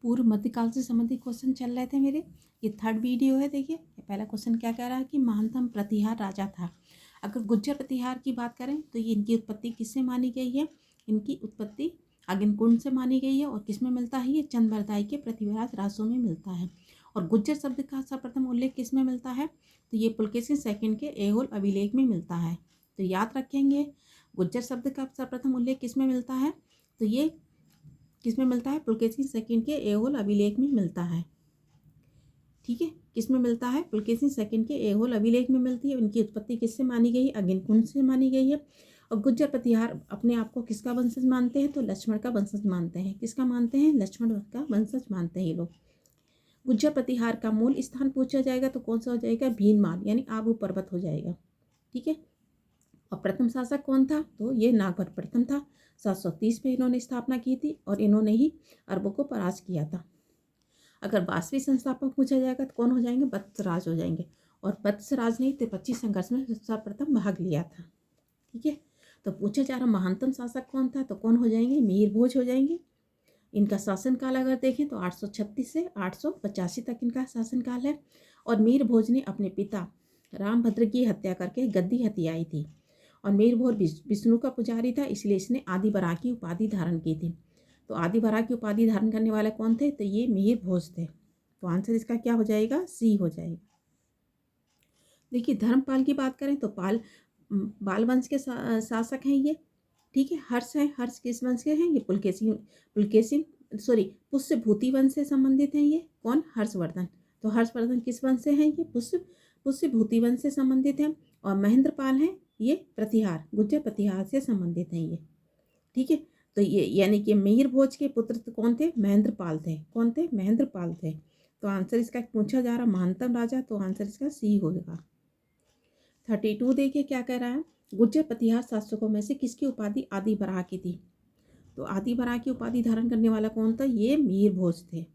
पूर्व मध्यकाल से संबंधित क्वेश्चन चल रहे थे मेरे। ये थर्ड वीडियो है। देखिए पहला क्वेश्चन क्या कह रहा है कि महानतम प्रतिहार राजा था। अगर गुज्जर प्रतिहार की बात करें तो ये इनकी उत्पत्ति किससे मानी गई है? इनकी उत्पत्ति अग्निकुंड से मानी गई है। और किस में मिलता है? ये चंद्रबरदाई के पृथ्वीराज रासों में मिलता है। और गुज्जर शब्द का सर्वप्रथम उल्लेख किस में मिलता है? तो ये पुलकेशिन सेकंड के ऐहोल अभिलेख में मिलता है। तो याद रखेंगे गुज्जर शब्द का सर्वप्रथम उल्लेख किस में मिलता है? तो ये किस में मिलता है? पुलकेशिन सेकंड के ऐहोल अभिलेख में मिलता है। ठीक है, किस में मिलता है? पुलकेशिन सेकंड के ऐहोल अभिलेख में मिलती है। इनकी उत्पत्ति किससे मानी गई है? अग्निकुंड से मानी गई है। और गुज्जर प्रतिहार अपने आप को किसका वंशज मानते हैं? तो लक्ष्मण का वंशज मानते हैं। किसका मानते हैं? लक्ष्मण का वंशज मानते हैं ये लोग। गुज्जर प्रतिहार का मूल स्थान पूछा जाएगा तो कौन सा हो जाएगा? भीनमाल यानी आबू पर्वत हो जाएगा। ठीक है, और प्रथम शासक कौन था? तो ये नागभट्ट प्रथम था। 730 में इन्होंने स्थापना की थी और इन्होंने ही अरबों को परास्त किया था। अगर वास्तविक संस्थापक पूछा जाएगा तो कौन हो जाएंगे? वत्सराज हो जाएंगे। और वत्सराज ने तिब्बती संघर्ष में सर्वप्रथम भाग लिया था। ठीक है, तो पूछा जा रहा महानतम शासक कौन था? तो कौन हो जाएंगे? मीर भोज हो जाएंगे। इनका शासनकाल अगर देखें तो 836 से 885 तक इनका शासनकाल है। और मीर भोज ने अपने पिता रामभद्र की हत्या करके गद्दी हथियाई थी। और मीर भोज विष्णु का पुजारी था, इसलिए इसने आदि वराह की उपाधि धारण की थी। तो आदि वराह की उपाधि धारण करने वाले कौन थे? तो ये मीर भोज थे। तो आंसर इसका क्या हो जाएगा? सी हो जाएगा। देखिए धर्मपाल की बात करें तो बाल वंश के शासक हैं ये। ठीक है, हर्ष है। हर्ष किस वंश के हैं? ये पुष्यभूति वंश से संबंधित हैं ये। कौन? हर्षवर्धन। तो हर्षवर्धन किस वंश से हैं? ये पुष्यभूति वंश से संबंधित हैं। और महेंद्रपाल हैं ये प्रतिहार, गुज्जर प्रतिहार से संबंधित हैं ये। ठीक है, तो ये यानी कि मीर भोज के पुत्र कौन थे? महेंद्रपाल थे। कौन थे? महेंद्रपाल थे। तो आंसर इसका पूछा जा रहा महानतम राजा, तो आंसर इसका सी होगा। 32 देखिए क्या कह रहा है। गुज्जर प्रतिहार शासकों में से किसकी उपाधि आदि वराह की थी? तो आदि वराह की उपाधि धारण करने वाला कौन था? ये मीर भोज थे।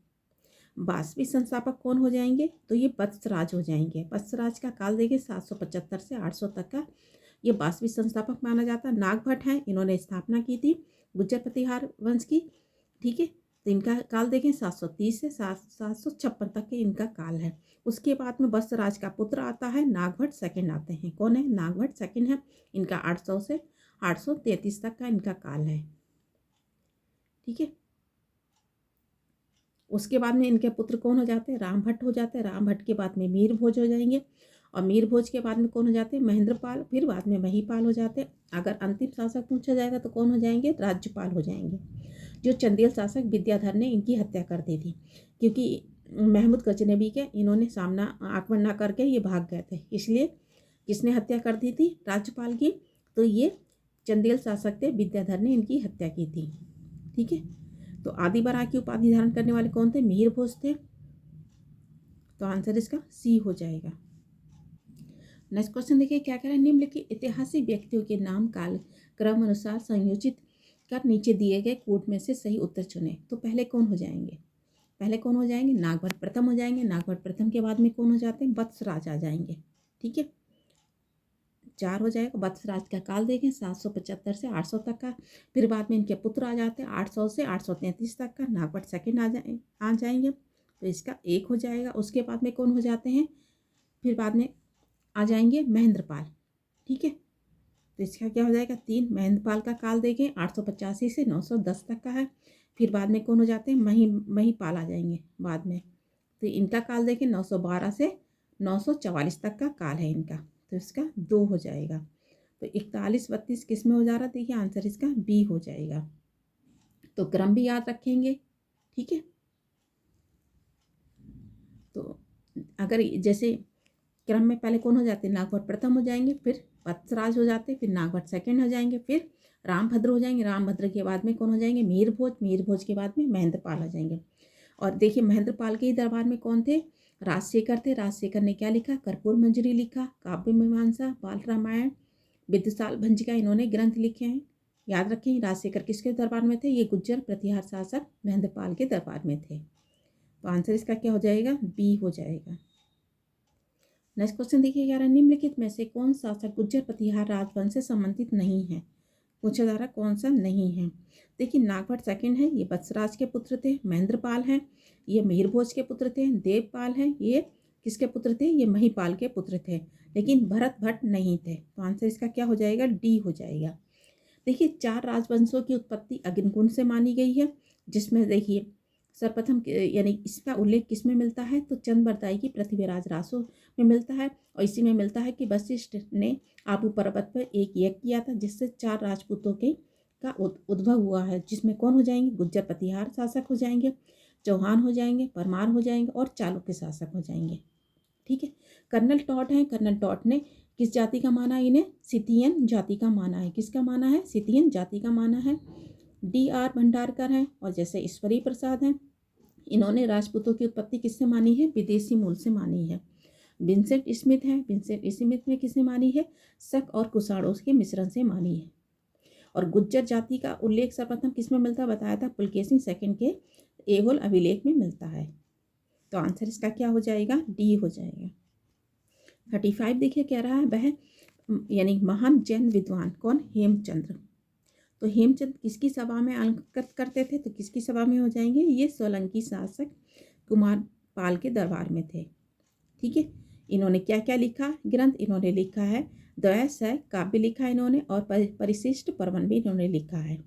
वास्तविक संस्थापक कौन हो जाएंगे? तो ये वत्सराज हो जाएंगे। वत्सराज का काल देखिए 775 से 800 तक का ये वास्तविक संस्थापक माना जाता है। नागभट्ट हैं, इन्होंने स्थापना की थी गुज्जर प्रतिहार वंश की। ठीक है, तो इनका काल देखें 730 से 756 तक के इनका काल है। उसके बाद में वत्सराज का पुत्र आता है, नागभट्ट सेकंड आते हैं। कौन है? नागभट्ट सेकंड है। इनका 800 से 833 तक का इनका काल है। ठीक है, उसके बाद में इनके पुत्र कौन हो जाते हैं? रामभट्ट हो जाते हैं। रामभट्ट के बाद में मीर भोज हो जाएंगे। और मीर भोज के बाद में कौन हो जाते हैं? महेंद्रपाल। फिर बाद में महीपाल हो जाते हैं। अगर अंतिम शासक पूछा जाएगा तो कौन हो जाएंगे? राज्यपाल हो जाएंगे। जो चंदेल शासक विद्याधर ने इनकी हत्या कर दी थी, क्योंकि महमूद गजनबी के इन्होंने सामना आक्रमण न करके ये भाग गए थे, इसलिए किसने हत्या कर दी थी? राज्यपाल की। तो ये चंदेल शासक थे, विद्याधर ने इनकी हत्या की थी। ठीक है, तो आदि वराह की उपाधि धारण करने वाले कौन थे? मीर भोज थे। तो आंसर इसका सी हो जाएगा। नेक्स्ट क्वेश्चन देखिए क्या कह रहा है। निम्नलिखित ऐतिहासिक व्यक्तियों के नाम काल क्रम अनुसार संयोजित कर नीचे दिए गए कोड में से सही उत्तर चुने। तो पहले कौन हो जाएंगे? पहले कौन हो जाएंगे? नागभट्ट प्रथम हो जाएंगे। नागभट्ट प्रथम के बाद में कौन हो जाते हैं? वत्सराज आ जाएंगे। ठीक है, 4 हो जाएगा। वत्सराज का काल देखें 775 से 800 तक का। फिर बाद में इनके पुत्र आ जाते हैं 800 से 833 तक का। नागभट्ट सेकंड आ जाएंगे। तो इसका 1 हो जाएगा। उसके बाद में कौन हो जाते हैं? फिर बाद में आ जाएंगे महेंद्रपाल। ठीक है, तो इसका क्या हो जाएगा? 3। महेंद्रपाल का काल देखें 885 से 910 तक का है। फिर बाद में कौन हो जाते हैं? महीपाल आ जाएंगे बाद में। तो इनका काल देखें 912 से 944 तक का काल है इनका। तो इसका 2 हो जाएगा। तो 41 32 किस में हो जा रहा है? देखिए आंसर इसका बी हो जाएगा। तो क्रम भी याद रखेंगे। ठीक है, तो अगर जैसे क्रम में पहले कौन हो जाते हैं? नागभट्ट प्रथम हो जाएंगे, फिर वत्सराज हो जाते हैं, फिर नागभट्ट सेकंड हो जाएंगे, फिर रामभद्र हो जाएंगे। रामभद्र के बाद में कौन हो जाएंगे? मीर भोज। मीर भोज के बाद में महेंद्रपाल हो जाएंगे। और देखिए महेंद्रपाल के ही दरबार में कौन थे? राजशेखर थे। राजशेखर ने क्या लिखा? कर्पूर मंजरी लिखा, काव्य मीमांसा, बाल रामायण, विद्युसाल भंजिका, इन्होंने ग्रंथ लिखे हैं। याद रखें राजशेखर किसके दरबार में थे? ये गुज्जर प्रतिहार शासक महेंद्रपाल के दरबार में थे। तो आंसर इसका क्या हो जाएगा? बी हो जाएगा। नेक्स्ट क्वेश्चन देखिए 11। निम्नलिखित में से कौन शासक गुज्जर प्रतिहार राजवंश से संबंधित नहीं है? पूछा जा रहा कौन सा नहीं है। देखिए नागभट्ट सेकंड है, ये वत्सराज के पुत्र थे। महेंद्रपाल हैं, ये मिहिरभोज के पुत्र थे। देवपाल हैं, ये किसके पुत्र थे, ये महिपाल के पुत्र थे। लेकिन भरत भट्ट नहीं थे। तो आंसर इसका क्या हो जाएगा, डी हो जाएगा। देखिए 4 राजवंशों की उत्पत्ति अग्निकुंड से मानी गई है, जिसमें देखिए सर्वप्रथम यानी इसका उल्लेख किस में मिलता है, तो चंद्रबरदाई की पृथ्वीराज रासो में मिलता है। और इसी में मिलता है कि वशिष्ठ ने आबू पर्वत पर एक यज्ञ किया था, जिससे 4 राजपूतों के का उद्भव हुआ है, जिसमें कौन हो जाएंगे, गुज्जर प्रतिहार शासक हो जाएंगे, चौहान हो जाएंगे, परमार हो जाएंगे और चालुक्य शासक हो जाएंगे। ठीक है। कर्नल टॉट हैं, कर्नल टॉट ने किस जाति का माना, इन्हें सिथियन जाति का माना है। किसका माना है, सिथियन जाति का माना है। D.R. भंडारकर हैं, और जैसे ईश्वरी प्रसाद हैं, इन्होंने राजपूतों की उत्पत्ति किससे मानी है, विदेशी मूल से मानी है। विंसेंट स्मिथ हैं, विंसेंट स्मिथ ने किसने मानी है, शक और कुषाणों के मिश्रण से मानी है। और गुज्जर जाति का उल्लेख सर्वप्रथम किसमें मिलता बताया था, पुलकेशिन सेकंड के ऐहोल अभिलेख में मिलता है। तो आंसर इसका क्या हो जाएगा, डी हो जाएगा। 35 देखिए क्या रहा है, वह यानी महान जैन विद्वान कौन, हेमचंद्र। तो हेमचंद्र किसकी सभा में अलंकृत करते थे, तो किसकी सभा में हो जाएंगे, ये सोलंकी शासक कुमार पाल के दरबार में थे। ठीक है। इन्होंने क्या क्या लिखा ग्रंथ, इन्होंने लिखा है द्वयशय काव्य लिखा है इन्होंने, और परिशिष्ट पर्वन भी इन्होंने लिखा है।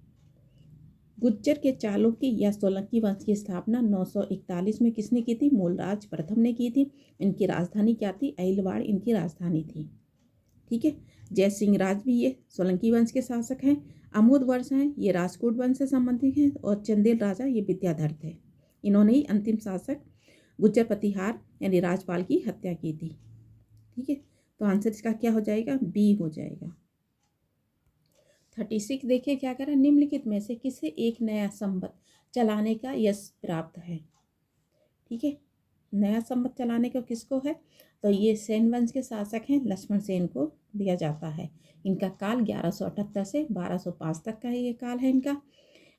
गुज्जर के चालुक्य या सोलंकी वंश की स्थापना 941 में किसने की थी, मूलराज प्रथम ने की थी। इनकी राजधानी क्या थी, अहिलवाड़ इनकी राजधानी थी। ठीक है। जय सिंह राज भी ये सोलंकी वंश के शासक हैं। अमोद वर्ष हैं, ये राजकोट वंश से संबंधित हैं। और चंदेल राजा ये विद्याधर थे। इन्होंने ही अंतिम शासक गुज्जर प्रतिहार यानी राजपाल की हत्या की थी। ठीक है। तो आंसर इसका क्या हो जाएगा, बी हो जाएगा। 36 देखिए क्या कह रहा है, निम्नलिखित में से किसे एक नया संवत चलाने का यश प्राप्त है। ठीक है। नया संवत चलाने का किसको है, तो ये सेन वंश के शासक हैं, लक्ष्मण सेन को दिया जाता है। इनका काल 1178 से 1205 तक का ये काल है इनका।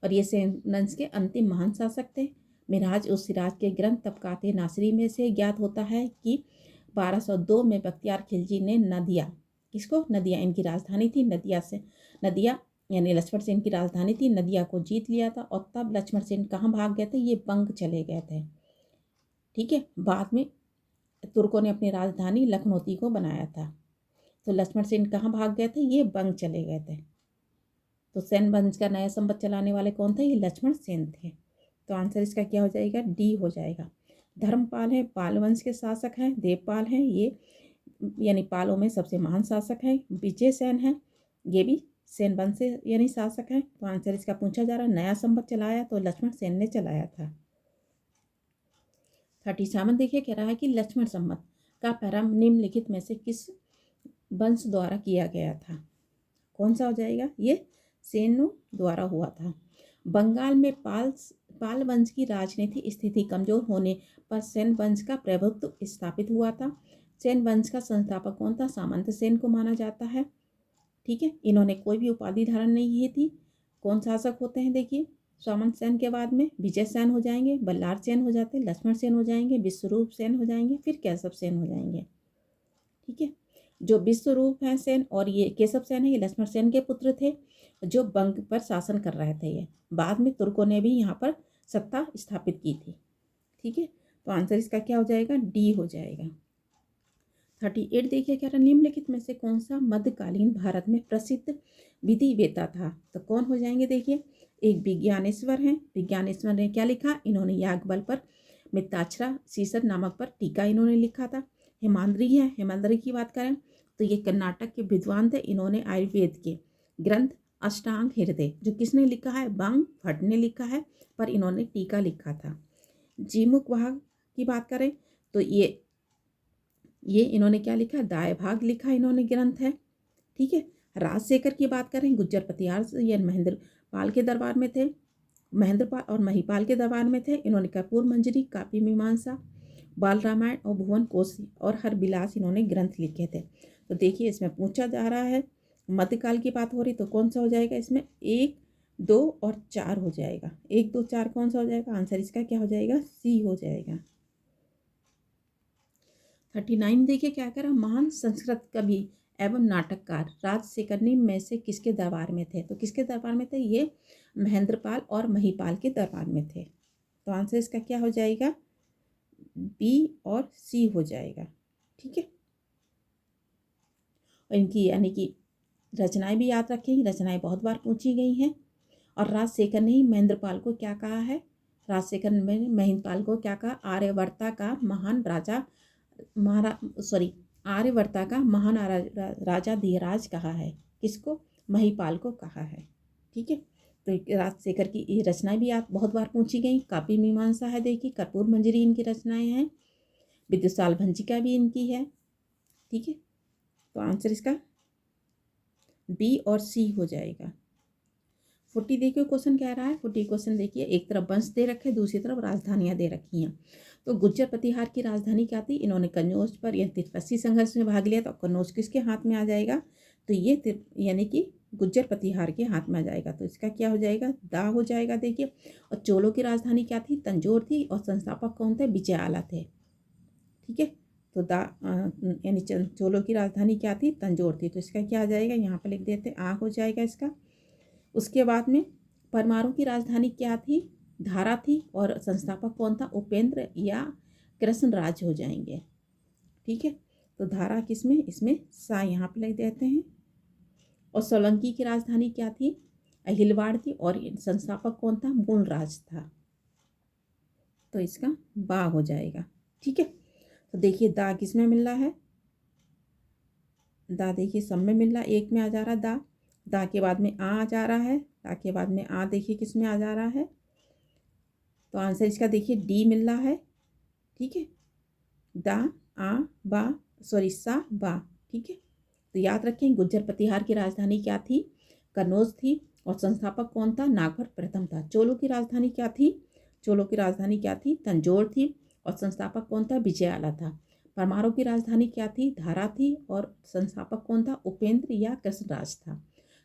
और ये सेन वंश के अंतिम महान शासक थे। मिराज उस सिराज के ग्रंथ तबकाते नासरी में से ज्ञात होता है कि 1202 में बख्तियार खिलजी ने नदिया, किसको, नदिया इनकी राजधानी थी, नदिया यानी लक्ष्मण सेन की राजधानी थी, नदिया को जीत लिया था। और तब लक्ष्मण सेन कहाँ भाग गए थे, ये बंग चले गए थे। ठीक है। बाद में तुर्कों ने अपनी राजधानी लखनौती को बनाया था। तो लक्ष्मण सेन कहाँ भाग गए थे, ये बंग चले गए थे। तो सेन वंश का नया संवत चलाने वाले कौन थे, ये लक्ष्मण सेन थे। तो आंसर इसका क्या हो जाएगा, डी हो जाएगा। धर्मपाल है, पाल वंश के शासक हैं। देवपाल हैं, ये यानी पालों में सबसे महान शासक हैं। विजय सेन है, ये भी सेन वंश से यानी शासक है। तो आंसर इसका पूछा जा रहा है, नया संवत चलाया तो लक्ष्मण सेन ने चलाया था। 37 देखिए कह रहा है कि लक्ष्मण संवत का प्रारंभ निम्नलिखित में से किस वंश द्वारा किया गया था। कौन सा हो जाएगा, ये सेनु द्वारा हुआ था। बंगाल में पाल वंश की राजनीतिक स्थिति कमजोर होने पर सेन वंश का प्रभुत्व स्थापित हुआ था। सेन वंश का संस्थापक कौन था, सामंत सेन को माना जाता है। ठीक है। इन्होंने कोई भी उपाधि धारण नहीं की थी। कौन शासक होते हैं, देखिए सामंत सेन के बाद में विजय सेन हो जाएंगे, बल्लार सेन हो जाते हैं, लक्ष्मण सेन हो जाएंगे, विश्वरूप सेन हो जाएंगे, फिर केशव सेन हो जाएंगे। ठीक है। जो विश्वरूप है सेन और ये केशव सेन है, ये लक्ष्मण सेन के पुत्र थे, जो बंग पर शासन कर रहे थे। ये बाद में तुर्कों ने भी यहाँ पर सत्ता स्थापित की थी। ठीक है। तो आंसर इसका क्या हो जाएगा, डी हो जाएगा। 38 देखिए क्या रहा, निम्नलिखित में से कौन सा मध्यकालीन भारत में प्रसिद्ध विधि वेता था। तो कौन हो जाएंगे, देखिए एक विज्ञानेश्वर हैं। विज्ञानेश्वर ने क्या लिखा, इन्होंने याज्ञवल्क्य पर मिताक्षरा शीर्षक नामक पर टीका इन्होंने लिखा था। हेमाद्रि है, हेमाद्रि की बात करें तो ये कर्नाटक के विद्वान थे। इन्होंने आयुर्वेद के ग्रंथ अष्टांग हृदय जो किसने लिखा है, बंग भट्ट ने लिखा है, पर इन्होंने टीका लिखा था। जीमुख वाहक की बात करें तो ये इन्होंने क्या लिखा, दाय भाग लिखा इन्होंने ग्रंथ है। ठीक है। राजशेखर की बात करें, गुज्जर प्रतिहार ये महेंद्र पाल के दरबार में थे, महेंद्रपाल और महिपाल के दरबार में थे। इन्होंने कर्पूर मंजरी, काव्य मीमांसा, बाल रामायण और भुवन कोश और हर विलास इन्होंने ग्रंथ लिखे थे। तो देखिए इसमें पूछा जा रहा है मध्यकाल की बात हो रही, तो कौन सा हो जाएगा, इसमें 1, 2 और 4 हो जाएगा। 1, 2, 4 कौन सा हो जाएगा, आंसर इसका क्या हो जाएगा, सी हो जाएगा। 39 देखिए क्या करा, महान संस्कृत कवि एवं नाटककार राजशेखरनी में से किसके दरबार में थे? तो किसके दरबार में थे? ये महेंद्रपाल और महिपाल के दरबार में थे। तो आंसर इसका क्या हो जाएगा? बी और सी हो जाएगा। ठीक है, और इनकी यानी कि रचनाएं भी याद रखें, रचनाएं बहुत बार पूछी गई हैं। और राजशेखर ने ही महेंद्रपाल को क्या कहा है? राजशेखर ने महेंद्रपाल को क्या कहा? आर्यवर्ता का महान राजा आर्यवर्ता का महान राजा धीराज कहा है। किसको? महिपाल को कहा है। ठीक है, तो राजशेखर की ये रचनाएं भी आप बहुत बार पूछी गई। काव्य मीमांसा है, देखिए कर्पूर मंजरी इनकी रचनाएं हैं। विद्युसाल भंजिका भी इनकी है। ठीक है, तो आंसर इसका बी और सी हो जाएगा। 40 देखिए क्वेश्चन क्या रहा है। 40 क्वेश्चन देखिए, एक तरफ वंश दे रखे, दूसरी तरफ राजधानियां दे रखी हैं। तो गुज्जर प्रतिहार की राजधानी क्या थी? इन्होंने कन्नौज पर यह तिरपसी संघर्ष में भाग लिया। तो कन्नौज किसके हाथ में आ जाएगा? तो ये यानी कि गुज्जर प्रतिहार के हाथ में आ जाएगा। तो इसका क्या हो जाएगा? दा हो जाएगा। देखिए, और चोलों की राजधानी क्या थी? तंजौर थी। और संस्थापक कौन थे? विजयाला थे। ठीक है, तो यानी चोलों की राजधानी क्या थी? तंजौर थी। तो इसका क्या आ जाएगा? यहाँ पर लिख देते आ हो जाएगा इसका। उसके बाद में परमारों की राजधानी क्या थी? धारा थी। और संस्थापक कौन था? उपेंद्र या कृष्णराज हो जाएंगे। ठीक है, तो धारा किसमें? इसमें सा यहाँ पे लिख देते हैं। और सोलंकी की राजधानी क्या थी? अहिलवाड़ थी। और संस्थापक कौन था? मूलराज था। तो इसका बा हो जाएगा। ठीक है, तो देखिए दा किसमें मिल रहा है? दा देखिए सब में मिल रहा है, एक में आ जा रहा है दा। दा के बाद में आ जा रहा है। दा के बाद में आ देखिए किस में आ जा रहा है? तो आंसर इसका देखिए डी मिल रहा है। ठीक है, दा आ बा सा बा। ठीक है, तो याद रखें गुज्जर प्रतिहार की राजधानी क्या थी? कन्नौज थी। और संस्थापक कौन था? नागभट्ट प्रथम था। चोलों की राजधानी क्या थी? चोलों की राजधानी क्या थी? तंजौर थी। और संस्थापक कौन था? विजयाला था। परमारों की राजधानी क्या थी? धारा थी। और संस्थापक कौन था? उपेंद्र या कृष्णराज था।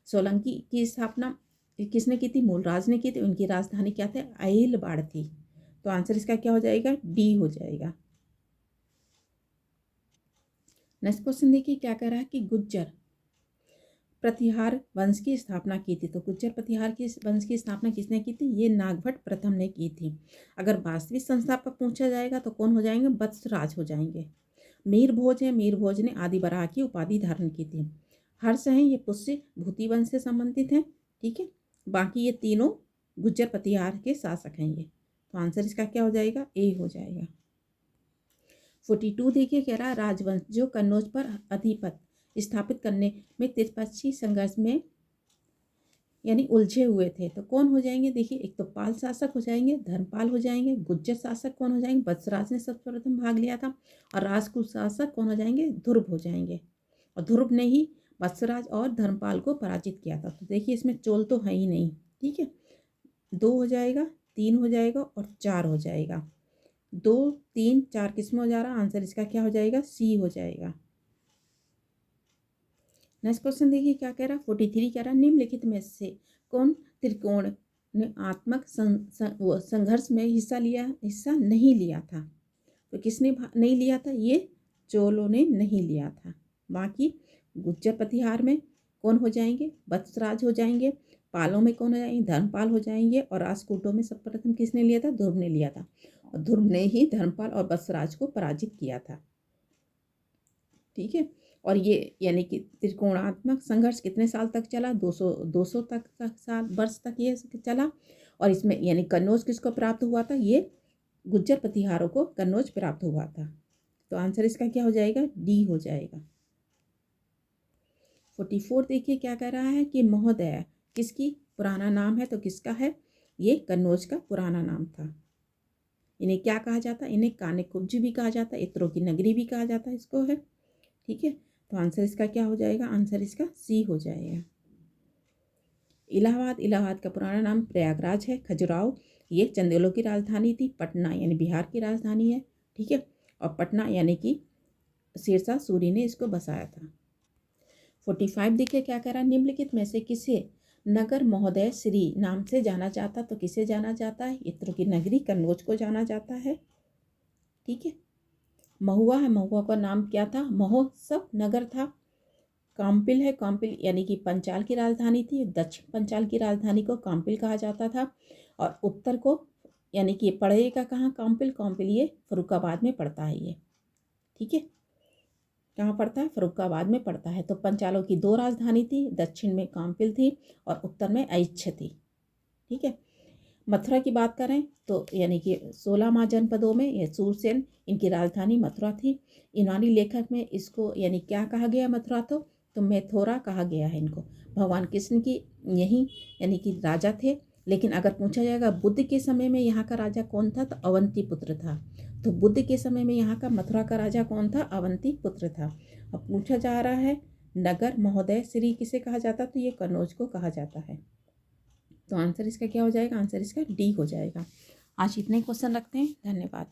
सोलंकी की स्थापना किसने की थी? मूलराज ने की थी। उनकी राजधानी क्या थी? अहिलवाड़ थी। तो आंसर इसका क्या हो जाएगा? डी हो जाएगा। नेक्स्ट क्वेश्चन देखिए क्या कह रहा है कि गुज्जर प्रतिहार वंश की स्थापना की थी। तो गुज्जर प्रतिहार की वंश की स्थापना किसने की थी? ये नागभट्ट प्रथम ने की थी। अगर वास्तविक संस्थापक पूछा जाएगा तो कौन हो जाएंगे? वत्सराज हो जाएंगे। मीर भोज है, मीर भोज ने आदि बराह की उपाधि धारण की थी। हर्ष हैं, ये पुष्य भूति वंश से संबंधित हैं। ठीक है, बाकी ये तीनों गुज्जर प्रतिहार के शासक हैं ये। तो आंसर इसका क्या हो जाएगा? ए हो जाएगा। 42 देखिए कह रहा है राजवंश जो कन्नौज पर आधिपत्य स्थापित करने में त्रिपक्षीय संघर्ष में यानी उलझे हुए थे। तो कौन हो जाएंगे? देखिए, एक तो पाल शासक हो जाएंगे, धर्मपाल हो जाएंगे। गुज्जर शासक कौन हो जाएंगे? वत्सराज ने सर्वप्रथम भाग लिया था। और राजकुल शासक कौन हो जाएंगे? ध्रुव हो जाएंगे। और ध्रुव ने ही वत्सराज और धर्मपाल को पराजित किया था। तो देखिए इसमें चोल तो है ही नहीं। ठीक है, 2 हो जाएगा, 3 हो जाएगा और 4 हो जाएगा। 2 3 4 किस में हो जा रहा? आंसर इसका क्या हो जाएगा? सी हो जाएगा। नेक्स्ट क्वेश्चन देखिए क्या कह रहा है। 43 कह रहा है निम्नलिखित में से कौन त्रिकोण ने आत्मक संघर्ष में हिस्सा नहीं लिया था? तो किसने नहीं लिया था? ये चोलों ने नहीं लिया था। बाकी गुज्जर प्रतिहार में कौन हो जाएंगे? वत्सराज हो जाएंगे। पालों में कौन हो जाएंगे? धर्मपाल हो जाएंगे। और राजकूटों में सर्वप्रथम किसने लिया था? ध्रुव ने लिया था। और ध्रुव ने ही धर्मपाल और वत्सराज को पराजित किया था। ठीक है, और ये यानी कि त्रिकोणात्मक संघर्ष कितने साल तक चला? 200 तक साल वर्ष तक ये चला। और इसमें यानी कन्नौज किसको प्राप्त हुआ था? ये गुज्जर प्रतिहारों को कन्नौज प्राप्त हुआ था। तो आंसर इसका क्या हो जाएगा? डी हो जाएगा। 44 देखिए क्या कह रहा है कि महोदय किसकी पुराना नाम है? तो किसका है? ये कन्नौज का पुराना नाम था। इन्हें क्या कहा जाता है? इन्हें काने कुब्ज भी कहा जाता है, इत्रों की नगरी भी कहा जाता है इसको है। ठीक है, तो आंसर इसका क्या हो जाएगा? आंसर इसका सी हो जाएगा। इलाहाबाद का पुराना नाम प्रयागराज है। खजुराहो ये चंदेलों की राजधानी थी। पटना यानी बिहार की राजधानी है। ठीक है, और पटना यानी कि शेरशाह सूरी ने इसको बसाया था। 45 देखिए क्या कह रहा है। निम्नलिखित में से किसे नगर महोदय श्री नाम से जाना जाता? तो किसे जाना जाता है? इत्रों की नगरी कन्नौज को जाना जाता है। ठीक है, महुआ है, महुआ का नाम क्या था? महोत्सव नगर था। काम्पिल है, काम्पिल यानी कि पंचाल की राजधानी थी। दक्षिण पंचाल की राजधानी को काम्पिल कहा जाता था और उत्तर को यानी कि पड़ेगा कहाँ काम्पिल, काम्पिल ये फर्रुखाबाद में पड़ता है ये, ठीक है। कहाँ पड़ता है? फर्रुखाबाद में पड़ता है। तो पंचालों की 2 राजधानी थी, दक्षिण में काम्पिल थी और उत्तर में ऐच्छ थी, ठीक है। मथुरा की बात करें तो यानी कि 16 महाजनपदों में यह सूरसेन इनकी राजधानी मथुरा थी। यूनानी लेखक में इसको यानी क्या कहा गया मथुरा तो मैथोरा कहा गया है इनको। भगवान कृष्ण की यही यानी कि राजा थे। लेकिन अगर पूछा जाएगा बुद्ध के समय में यहाँ का राजा कौन था तो अवंती पुत्र था। तो बुद्ध के समय में यहाँ का मथुरा का राजा कौन था? अवंती पुत्र था। अब पूछा जा रहा है नगर महोदय श्री किसे कहा जाता? तो ये कन्नौज को कहा जाता है। तो आंसर इसका क्या हो जाएगा? आंसर इसका डी हो जाएगा। आज इतने क्वेश्चन रखते हैं। धन्यवाद।